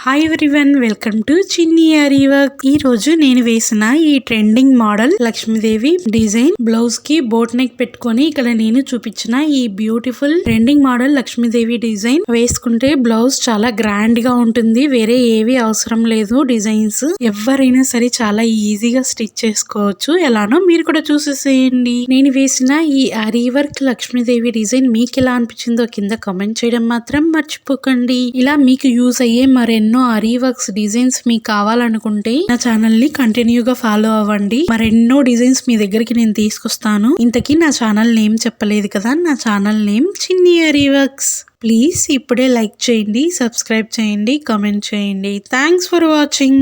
Hi everyone, welcome to చిన్ని ఆరి work. ఈ రోజు నేను వేసిన ఈ trending model Lakshmidevi design blouse కి బోట్ నెక్ పెట్టుకొని ఇక్కడ నేను చూపించిన ఈ beautiful trending model Lakshmidevi design వేసుకుంటే బ్లౌజ్ చాలా గ్రాండ్ గా ఉంటుంది. వేరే ఏవి అవసరం లేదు. డిజైన్స్ ఎవరైనా సరే చాలా ఈజీగా స్టిచ్ చేసుకోవచ్చు. ఎలానో మీరు కూడా చూసేసేయండి. నేను వేసిన ఈ ఆరి వర్క్ లక్ష్మీదేవి డిజైన్ మీకు ఎలా అనిపించిందో కింద కామెంట్ చేయడం మాత్రం మర్చిపోకండి. ఇలా మీకు యూజ్ అయ్యే మరెన్నో ఆరి వర్క్స్ డిజైన్స్ మీకు కావాలనుకుంటే నా ఛానల్ ని కంటిన్యూగా ఫాలో అవ్వండి. మరెన్నో డిజైన్స్ మీ దగ్గరికి నేను తీసుకొస్తాను. ఇంతకీ నా ఛానల్ నేమ్ చెప్పలేదు కదా. నా ఛానల్ నేమ్ చిన్ని ఆరి వర్క్స్. ప్లీజ్ ఇప్పుడే లైక్ చేయండి, సబ్స్క్రైబ్ చేయండి, కామెంట్ చేయండి. Thanks for watching.